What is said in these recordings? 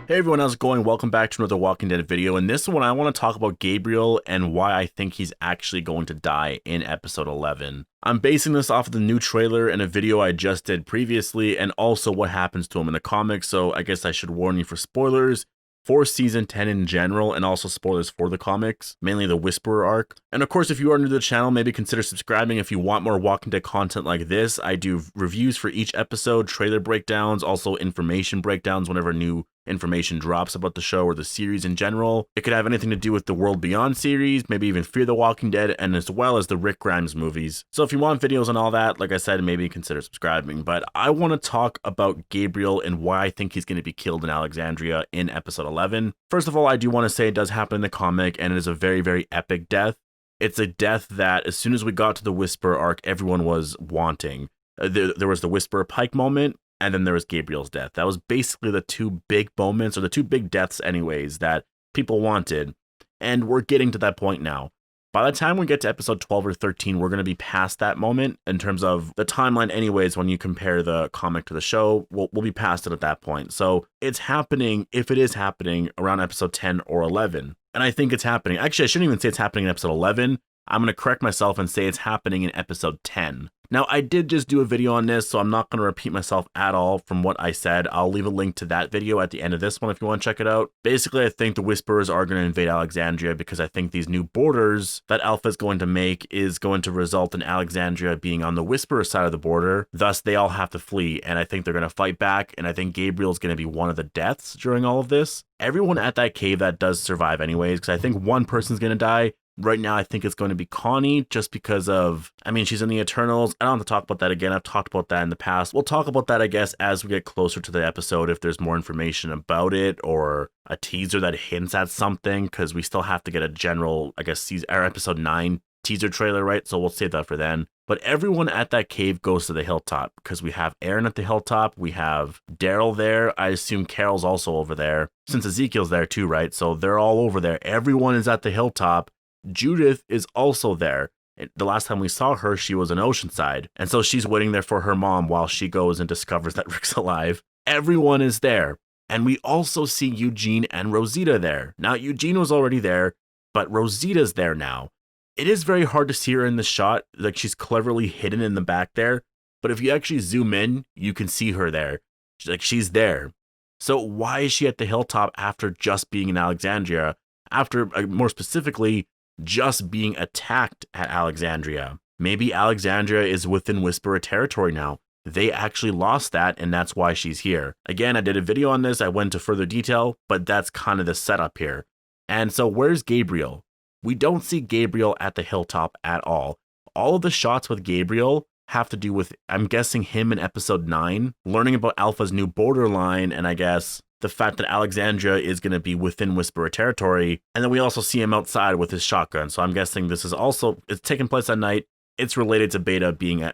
Hey everyone, how's it going? Welcome back to another Walking Dead video. In this one, I want to talk about Gabriel and why I think he's actually going to die in episode 11. I'm basing this off of the new trailer and a video I just did previously, and also what happens to him in the comics, so I guess I should warn you for spoilers for season 10 in general, and also spoilers for the comics, mainly the Whisperer arc. And of course, if you are new to the channel, maybe consider subscribing if you want more Walking Dead content like this. I do reviews for each episode, trailer breakdowns, also information breakdowns whenever new information drops about the show or the series in general. It could have anything to do with the World Beyond series, maybe even Fear the Walking Dead, and as well as the Rick Grimes movies. So if you want videos on all that, like I said, maybe consider subscribing. But I want to talk about Gabriel and why I think he's going to be killed in Alexandria in episode 11. First of all, I do want to say it does happen in the comic, and it is a very, very epic death. It's a death that as soon as we got to the Whisperer arc, everyone was wanting. There was the Whisperer Pike moment, and then there was Gabriel's death. That was basically the two big moments, or the two big deaths anyways, that people wanted. And we're getting to that point now. By the time we get to episode 12 or 13, we're going to be past that moment in terms of the timeline anyways. When you compare the comic to the show, we'll be past it at that point. So it's happening, if it is happening, around episode 10 or 11. And I think it's happening. Actually, I shouldn't even say it's happening in episode 11. I'm going to correct myself and say it's happening in episode 10. Now, I did just do a video on this, so I'm not going to repeat myself at all from what I said. I'll leave a link to that video at the end of this one if you want to check it out. Basically, I think the Whisperers are going to invade Alexandria because I think these new borders that Alpha is going to make is going to result in Alexandria being on the Whisperer side of the border. Thus, they all have to flee, and I think they're going to fight back, and I think Gabriel's going to be one of the deaths during all of this. Everyone at that cave that does survive anyways, because I think one person's going to die. Right now, I think it's going to be Connie, just because of, I mean, she's in the Eternals. I don't have to talk about that again. I've talked about that in the past. We'll talk about that, I guess, as we get closer to the episode, if there's more information about it, or a teaser that hints at something, because we still have to get a general, I guess, our episode 9 teaser trailer, right? So we'll save that for then. But everyone at that cave goes to the hilltop, because we have Aaron at the hilltop, we have Daryl there, I assume Carol's also over there, since Ezekiel's there too, right? So they're all over there. Everyone is at the hilltop. Judith is also there. The last time we saw her, she was in Oceanside. And so she's waiting there for her mom while she goes and discovers that Rick's alive. Everyone is there. And we also see Eugene and Rosita there. Now, Eugene was already there, but Rosita's there now. It is very hard to see her in the shot. Like, she's cleverly hidden in the back there. But if you actually zoom in, you can see her there. She's there. So why is she at the hilltop after just being in Alexandria? After, more specifically, just being attacked at Alexandria. Maybe Alexandria is within Whisperer territory now. They actually lost that, and that's why she's here. Again, I did a video on this. I went into further detail, but that's kind of the setup here. And so where's Gabriel? We don't see Gabriel at the hilltop at all. All of the shots with Gabriel have to do with, I'm guessing, him in episode 9, learning about Alpha's new borderline, and I guess the fact that Alexandria is going to be within Whisperer territory. And then we also see him outside with his shotgun. So I'm guessing this is also, it's taking place at night. It's related to Beta being in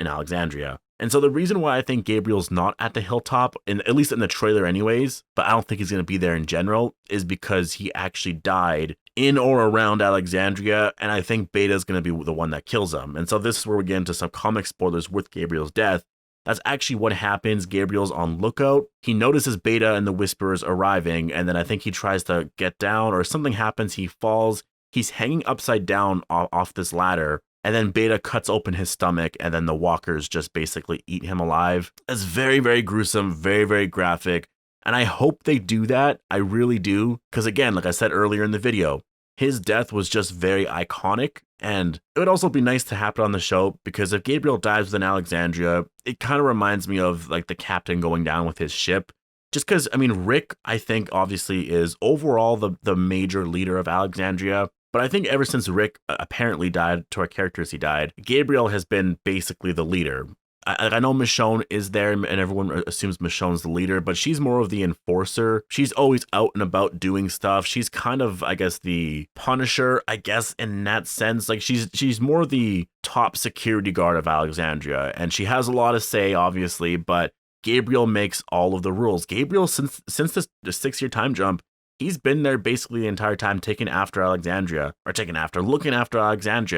Alexandria. And so the reason why I think Gabriel's not at the hilltop, at least in the trailer anyways, but I don't think he's going to be there in general, is because he actually died in or around Alexandria. And I think Beta's going to be the one that kills him. And so this is where we get into some comic spoilers with Gabriel's death. That's actually what happens. Gabriel's on lookout. He notices Beta and the Whisperers arriving, and then I think he tries to get down, or something happens. He falls. He's hanging upside down off this ladder, and then Beta cuts open his stomach, and then the walkers just basically eat him alive. It's very, very gruesome, very, very graphic, and I hope they do that. I really do, because again, like I said earlier in the video, his death was just very iconic, and it would also be nice to happen on the show, because if Gabriel dies within Alexandria, it kind of reminds me of like the captain going down with his ship. Just because, I mean, Rick, I think, obviously is overall the major leader of Alexandria, but I think ever since Rick apparently died, to our characters he died, Gabriel has been basically the leader. I know Michonne is there, and everyone assumes Michonne's the leader, but she's more of the enforcer. She's always out and about doing stuff. She's kind of, I guess, the Punisher, I guess, in that sense. Like, she's more the top security guard of Alexandria, and she has a lot to say, obviously, but Gabriel makes all of the rules. Gabriel, since this 6-year time jump, he's been there basically the entire time, looking after Alexandria.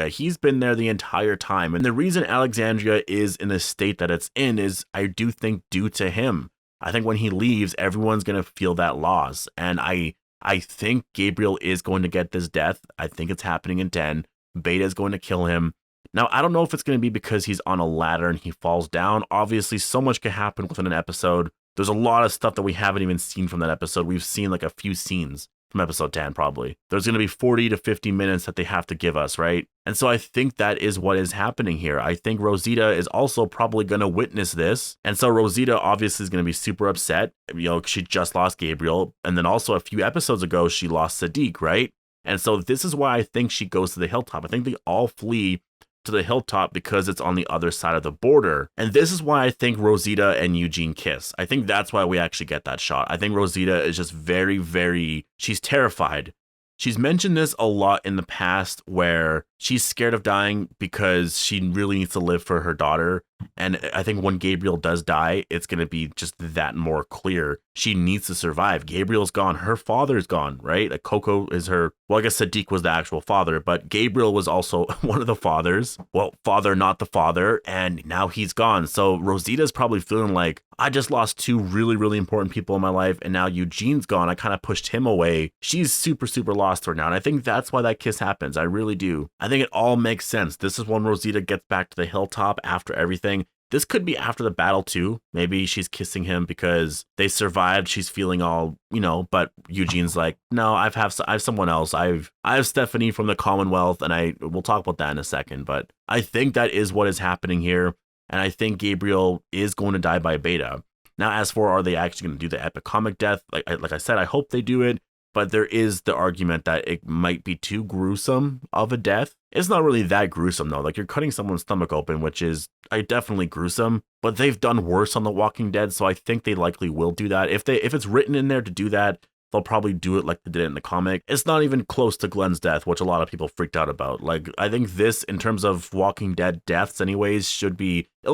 He's been there the entire time. And the reason Alexandria is in the state that it's in is, I do think, due to him. I think when he leaves, everyone's going to feel that loss. And I think Gabriel is going to get this death. I think it's happening in 10. Beta is going to kill him. Now, I don't know if it's going to be because he's on a ladder and he falls down. Obviously, so much can happen within an episode. There's a lot of stuff that we haven't even seen from that episode. We've seen like a few scenes from episode 10, probably. There's going to be 40 to 50 minutes that they have to give us, right? And so I think that is what is happening here. I think Rosita is also probably going to witness this. And so Rosita obviously is going to be super upset. You know, she just lost Gabriel. And then also a few episodes ago, she lost Sadiq, right? And so this is why I think she goes to the hilltop. I think they all flee to the hilltop because it's on the other side of the border. And this is why I think Rosita and Eugene kiss. I think that's why we actually get that shot. I think Rosita is just very, she's terrified. She's mentioned this a lot in the past where she's scared of dying because she really needs to live for her daughter. And I think when Gabriel does die, it's going to be just that more clear. She needs to survive. Gabriel's gone. Her father's gone, right? Like Coco is her. Well, I guess Sadiq was the actual father, but Gabriel was also one of the fathers. Well, father, not the father. And now he's gone. So Rosita's probably feeling like, I just lost two really important people in my life. And now Eugene's gone. I kind of pushed him away. She's super lost right now. And I think that's why that kiss happens. I really do. I think it all makes sense. This is when Rosita gets back to the hilltop after everything. This could be after the battle too. Maybe she's kissing him because they survived. She's feeling all, you know, but Eugene's like, no, I have someone else. I have Stephanie from the Commonwealth, and we'll talk about that in a second. But I think that is what is happening here. And I think Gabriel is going to die by Beta. Now, as for are they actually going to do the epic comic death? Like I said, I hope they do it. But there is the argument that it might be too gruesome of a death. It's not really that gruesome, though. Like, you're cutting someone's stomach open, which is definitely gruesome. But they've done worse on The Walking Dead, so I think they likely will do that. If it's written in there to do that, they'll probably do it like they did it in the comic. It's not even close to Glenn's death, which a lot of people freaked out about. Like, I think this, in terms of Walking Dead deaths anyways, it'll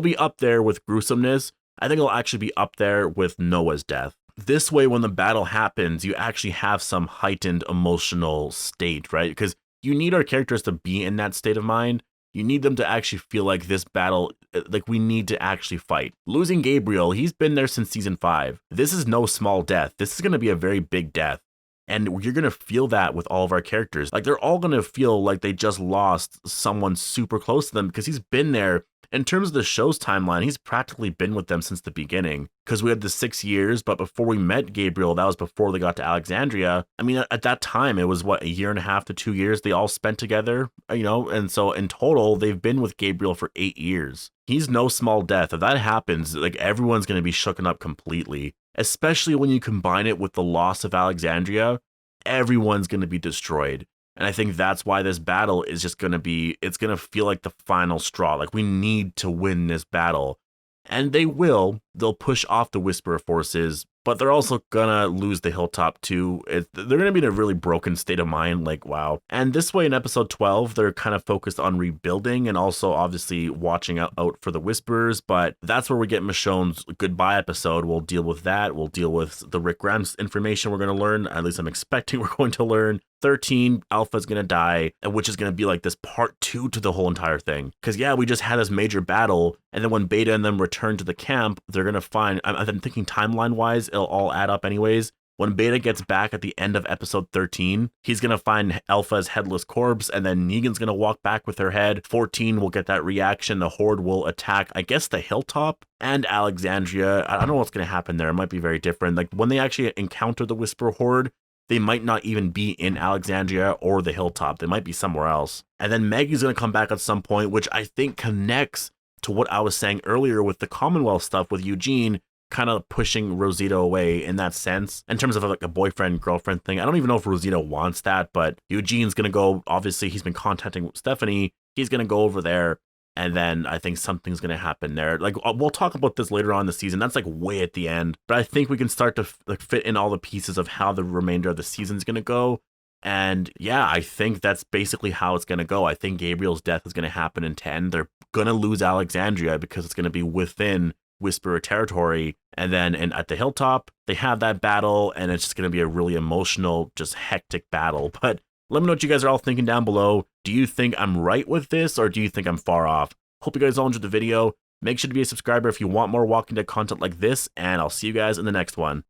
be up there with gruesomeness. I think it'll actually be up there with Noah's death. This way, when the battle happens, you actually have some heightened emotional state, right? Because you need our characters to be in that state of mind. You need them to actually feel like this battle, like we need to actually fight. Losing Gabriel, he's been there since season 5. This is no small death. This is going to be a very big death. And you're going to feel that with all of our characters. Like, they're all going to feel like they just lost someone super close to them because he's been there. In terms of the show's timeline, he's practically been with them since the beginning because we had the 6 years. But before we met Gabriel, that was before they got to Alexandria. I mean, at that time, it was what, a year and a half to 2 years they all spent together, you know? And so in total, they've been with Gabriel for 8 years. He's no small death. If that happens, like, everyone's going to be shooken up completely, especially when you combine it with the loss of Alexandria. Everyone's going to be destroyed. And I think that's why this battle is just going to be, it's going to feel like the final straw. Like, we need to win this battle. And they will. They'll push off the Whisperer forces, but they're also going to lose the hilltop too. They're going to be in a really broken state of mind, like, wow. And this way in episode 12, they're kind of focused on rebuilding and also obviously watching out for the Whisperers. But that's where we get Michonne's goodbye episode. We'll deal with that. We'll deal with the Rick Grimes information we're going to learn. At least I'm expecting we're going to learn. 13, Alpha's going to die, which is going to be like this part 2 to the whole entire thing. Because, yeah, we just had this major battle, and then when Beta and them return to the camp, they're going to find, I'm thinking timeline-wise, it'll all add up anyways. When Beta gets back at the end of episode 13, he's going to find Alpha's headless corpse, and then Negan's going to walk back with her head. 14 will get that reaction. The Horde will attack, I guess, the hilltop and Alexandria. I don't know what's going to happen there. It might be very different. Like, when they actually encounter the Whisper Horde, they might not even be in Alexandria or the hilltop. They might be somewhere else. And then Maggie's going to come back at some point, which I think connects to what I was saying earlier with the Commonwealth stuff with Eugene kind of pushing Rosita away in that sense, in terms of like a boyfriend-girlfriend thing. I don't even know if Rosita wants that, but Eugene's going to go, obviously he's been contacting Stephanie. He's going to go over there. And then I think something's going to happen there. Like, we'll talk about this later on in the season. That's like way at the end. But I think we can start to fit in all the pieces of how the remainder of the season's going to go. And yeah, I think that's basically how it's going to go. I think Gabriel's death is going to happen in 10. They're going to lose Alexandria because it's going to be within Whisperer territory. And then at the hilltop, they have that battle. And it's just going to be a really emotional, just hectic battle. But let me know what you guys are all thinking down below. Do you think I'm right with this, or do you think I'm far off? Hope you guys all enjoyed the video. Make sure to be a subscriber if you want more Walking Dead content like this, and I'll see you guys in the next one.